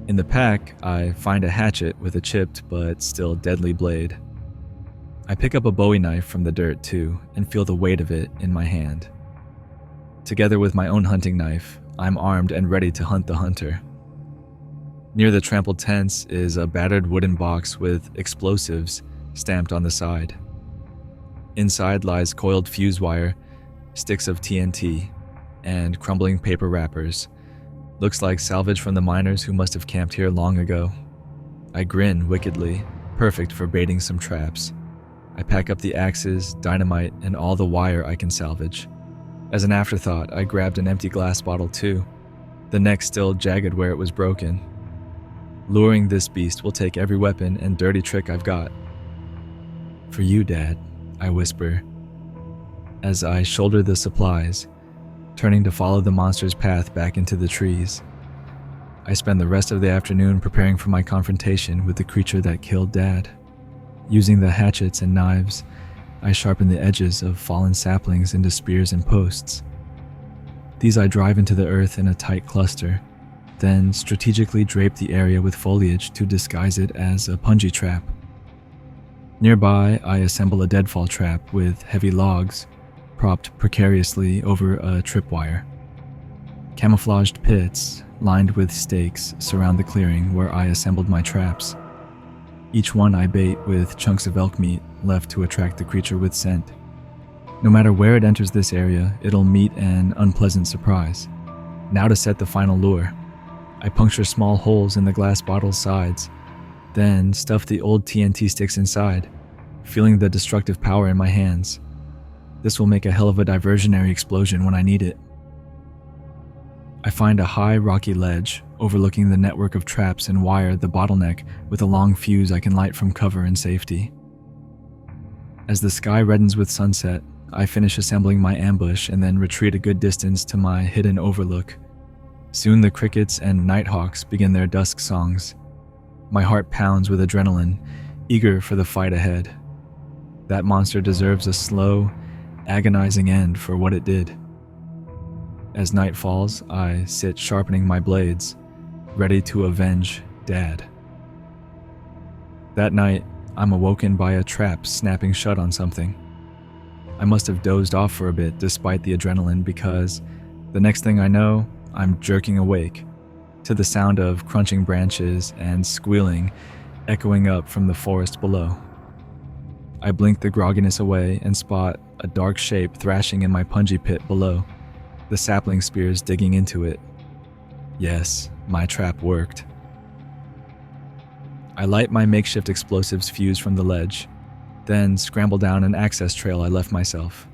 In the pack, I find a hatchet with a chipped but still deadly blade. I pick up a Bowie knife from the dirt too and feel the weight of it in my hand. Together with my own hunting knife, I'm armed and ready to hunt the hunter. Near the trampled tents is a battered wooden box with explosives stamped on the side. Inside lies coiled fuse wire, sticks of TNT, and crumbling paper wrappers. Looks like salvage from the miners who must have camped here long ago. I grin wickedly, perfect for baiting some traps. I pack up the axes, dynamite, and all the wire I can salvage. As an afterthought, I grabbed an empty glass bottle too, the neck still jagged where it was broken. Luring this beast will take every weapon and dirty trick I've got. For you, Dad, I whisper, as I shoulder the supplies, turning to follow the monster's path back into the trees. I spend the rest of the afternoon preparing for my confrontation with the creature that killed Dad. Using the hatchets and knives, I sharpen the edges of fallen saplings into spears and posts. These I drive into the earth in a tight cluster, then strategically drape the area with foliage to disguise it as a punji trap. Nearby, I assemble a deadfall trap with heavy logs propped precariously over a tripwire. Camouflaged pits, lined with stakes, surround the clearing where I assembled my traps. Each one I bait with chunks of elk meat left to attract the creature with scent. No matter where it enters this area, it'll meet an unpleasant surprise. Now to set the final lure. I puncture small holes in the glass bottle's sides, then stuff the old TNT sticks inside, feeling the destructive power in my hands. This will make a hell of a diversionary explosion when I need it. I find a high, rocky ledge overlooking the network of traps and wire, the bottleneck with a long fuse I can light from cover and safety. As the sky reddens with sunset, I finish assembling my ambush and then retreat a good distance to my hidden overlook. Soon the crickets and nighthawks begin their dusk songs. My heart pounds with adrenaline, eager for the fight ahead. That monster deserves a slow, agonizing end for what it did. As night falls, I sit sharpening my blades, ready to avenge Dad. That night, I'm awoken by a trap snapping shut on something. I must have dozed off for a bit despite the adrenaline, because the next thing I know, I'm jerking awake to the sound of crunching branches and squealing echoing up from the forest below. I blink the grogginess away and spot a dark shape thrashing in my punji pit below, the sapling spears digging into it. Yes, my trap worked. I light my makeshift explosives fuse from the ledge, then scramble down an access trail I left myself.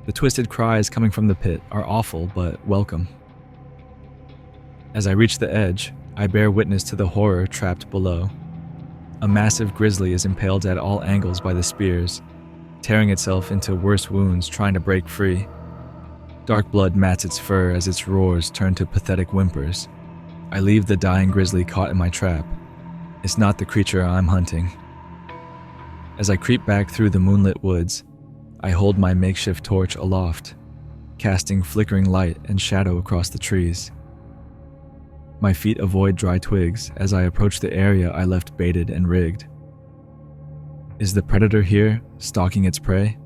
The twisted cries coming from the pit are awful but welcome. As I reach the edge, I bear witness to the horror trapped below. A massive grizzly is impaled at all angles by the spears, tearing itself into worse wounds trying to break free. Dark blood mats its fur as its roars turn to pathetic whimpers. I leave the dying grizzly caught in my trap. It's not the creature I'm hunting. As I creep back through the moonlit woods, I hold my makeshift torch aloft, casting flickering light and shadow across the trees. My feet avoid dry twigs as I approach the area I left baited and rigged. Is the predator here, stalking its prey?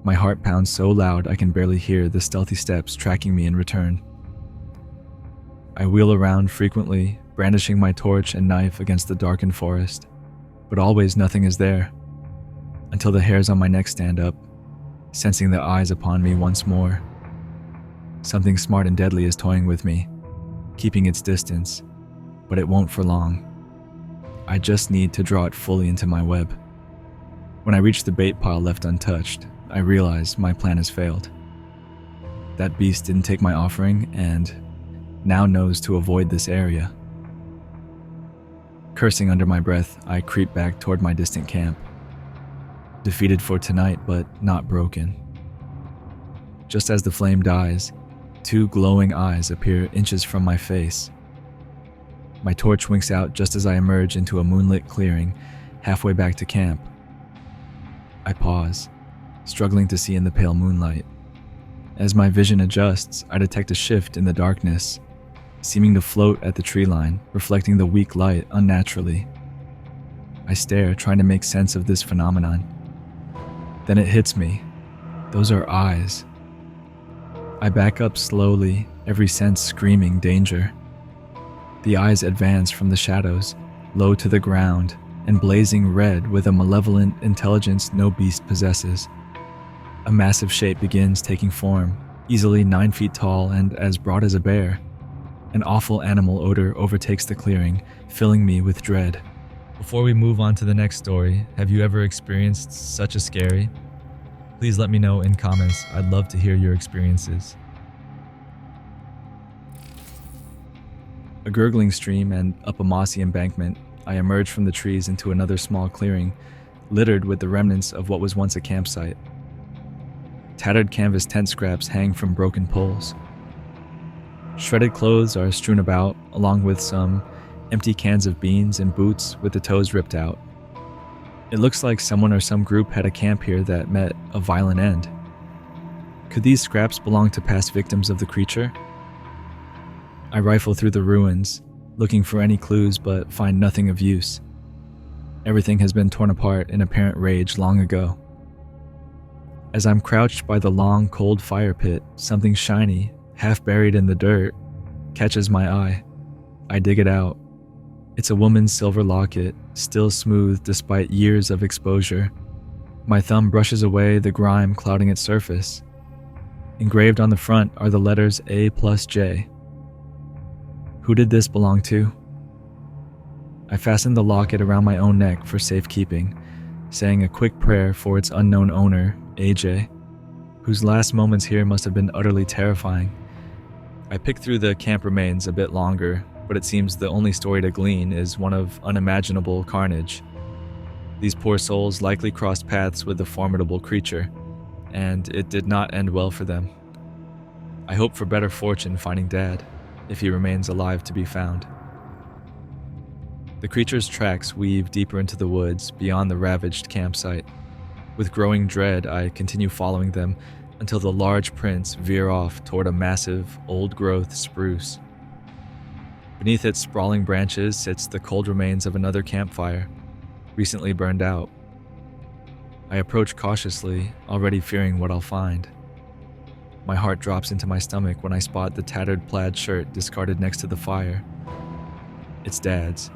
My heart pounds so loud I can barely hear the stealthy steps tracking me in return. I wheel around frequently, brandishing my torch and knife against the darkened forest, but always nothing is there, until the hairs on my neck stand up, sensing the eyes upon me once more. Something smart and deadly is toying with me, keeping its distance, but it won't for long. I just need to draw it fully into my web. When I reach the bait pile left untouched, I realize my plan has failed. That beast didn't take my offering and now knows to avoid this area. Cursing under my breath, I creep back toward my distant camp. Defeated for tonight, but not broken. Just as the flame dies, two glowing eyes appear inches from my face. My torch winks out just as I emerge into a moonlit clearing halfway back to camp. I pause, struggling to see in the pale moonlight. As my vision adjusts, I detect a shift in the darkness. seeming to float at the tree line, reflecting the weak light unnaturally. I stare, trying to make sense of this phenomenon. Then it hits me. Those are eyes. I back up slowly, every sense screaming danger. The eyes advance from the shadows, low to the ground, and blazing red with a malevolent intelligence no beast possesses. A massive shape begins taking form, easily 9 feet tall and as broad as a bear. An awful animal odor overtakes the clearing, filling me with dread. Before we move on to the next story, have you ever experienced such a scary? Please let me know in comments. I'd love to hear your experiences. A gurgling stream and up a mossy embankment, I emerge from the trees into another small clearing, littered with the remnants of what was once a campsite. Tattered canvas tent scraps hang from broken poles. Shredded clothes are strewn about, along with some empty cans of beans and boots with the toes ripped out. It looks like someone or some group had a camp here that met a violent end. Could these scraps belong to past victims of the creature? I rifle through the ruins, looking for any clues but find nothing of use. Everything has been torn apart in apparent rage long ago. As I'm crouched by the long, cold fire pit, something shiny, half buried in the dirt, catches my eye. I dig it out. It's a woman's silver locket, still smooth despite years of exposure. My thumb brushes away the grime clouding its surface. Engraved on the front are the letters A+J. Who did this belong to? I fastened the locket around my own neck for safekeeping, saying a quick prayer for its unknown owner, AJ, whose last moments here must have been utterly terrifying. I picked through the camp remains a bit longer, but it seems the only story to glean is one of unimaginable carnage. These poor souls likely crossed paths with the formidable creature, and it did not end well for them. I hope for better fortune finding Dad, if he remains alive to be found. The creature's tracks weave deeper into the woods beyond the ravaged campsite. With growing dread, I continue following them until the large prints veer off toward a massive, old-growth spruce. Beneath its sprawling branches sits the cold remains of another campfire, recently burned out. I approach cautiously, already fearing what I'll find. My heart drops into my stomach when I spot the tattered plaid shirt discarded next to the fire. It's Dad's.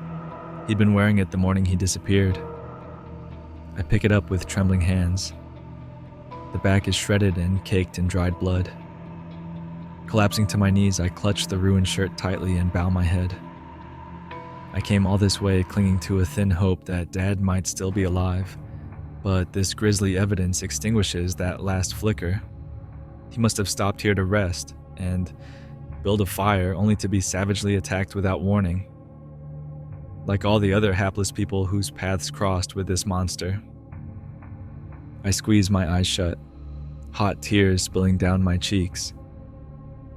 He'd been wearing it the morning he disappeared. I pick it up with trembling hands. The back is shredded and caked in dried blood. Collapsing to my knees, I clutch the ruined shirt tightly and bow my head. I came all this way clinging to a thin hope that Dad might still be alive, but this grisly evidence extinguishes that last flicker. He must have stopped here to rest and build a fire only to be savagely attacked without warning. Like all the other hapless people whose paths crossed with this monster. I squeeze my eyes shut, hot tears spilling down my cheeks.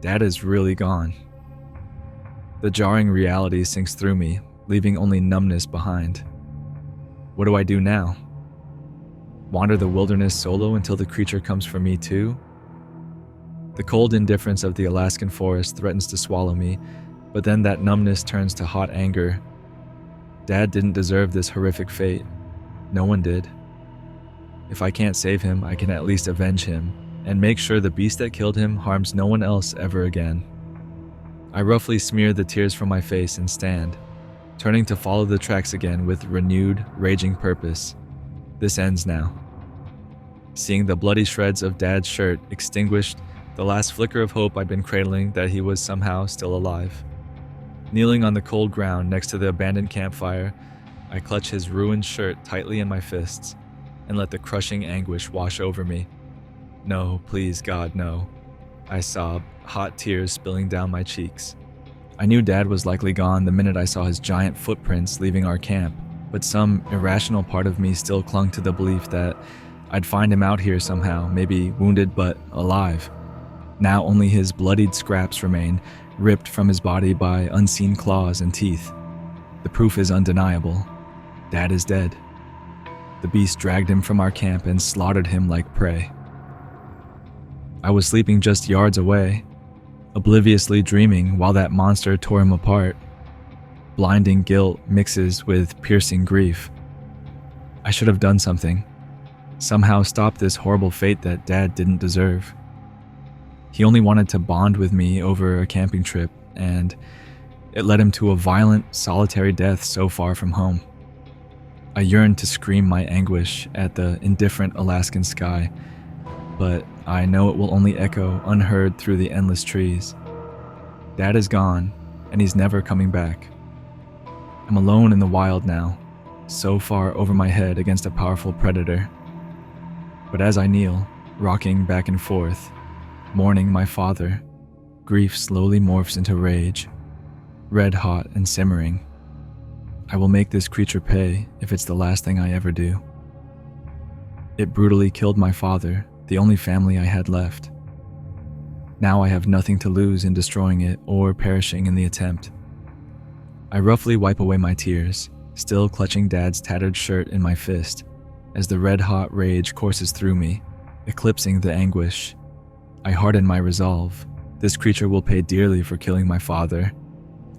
Dad is really gone. The jarring reality sinks through me, leaving only numbness behind. What do I do now? Wander the wilderness solo until the creature comes for me too? The cold indifference of the Alaskan forest threatens to swallow me, but then that numbness turns to hot anger. Dad didn't deserve this horrific fate. No one did. If I can't save him, I can at least avenge him, and make sure the beast that killed him harms no one else ever again. I roughly smear the tears from my face and stand, turning to follow the tracks again with renewed, raging purpose. This ends now. Seeing the bloody shreds of Dad's shirt extinguished the last flicker of hope I'd been cradling that he was somehow still alive. Kneeling on the cold ground next to the abandoned campfire, I clutch his ruined shirt tightly in my fists and let the crushing anguish wash over me. No, please God, no. I sob, hot tears spilling down my cheeks. I knew Dad was likely gone the minute I saw his giant footprints leaving our camp, but some irrational part of me still clung to the belief that I'd find him out here somehow, maybe wounded but alive. Now only his bloodied scraps remain, ripped from his body by unseen claws and teeth. The proof is undeniable. Dad is dead. The beast dragged him from our camp and slaughtered him like prey. I was sleeping just yards away. obliviously dreaming while that monster tore him apart. Blinding guilt mixes with piercing grief. I should have done something. Somehow stop this horrible fate that Dad didn't deserve. He only wanted to bond with me over a camping trip, and it led him to a violent, solitary death so far from home. I yearned to scream my anguish at the indifferent Alaskan sky, but I know it will only echo unheard through the endless trees. Dad is gone, and he's never coming back. I'm alone in the wild now, so far over my head against a powerful predator. But as I kneel, rocking back and forth, mourning my father, grief slowly morphs into rage, red hot and simmering. I will make this creature pay if it's the last thing I ever do. It brutally killed my father, the only family I had left. Now I have nothing to lose in destroying it or perishing in the attempt. I roughly wipe away my tears, still clutching Dad's tattered shirt in my fist, as the red-hot rage courses through me, eclipsing the anguish. I harden my resolve. This creature will pay dearly for killing my father.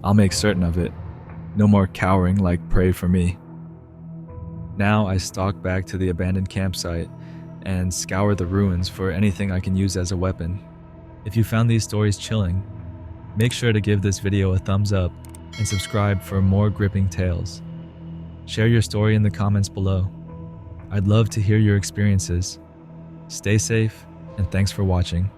I'll make certain of it. No more cowering like prey for me. Now I stalk back to the abandoned campsite and scour the ruins for anything I can use as a weapon. If you found these stories chilling, make sure to give this video a thumbs up and subscribe for more gripping tales. Share your story in the comments below. I'd love to hear your experiences. Stay safe, and thanks for watching.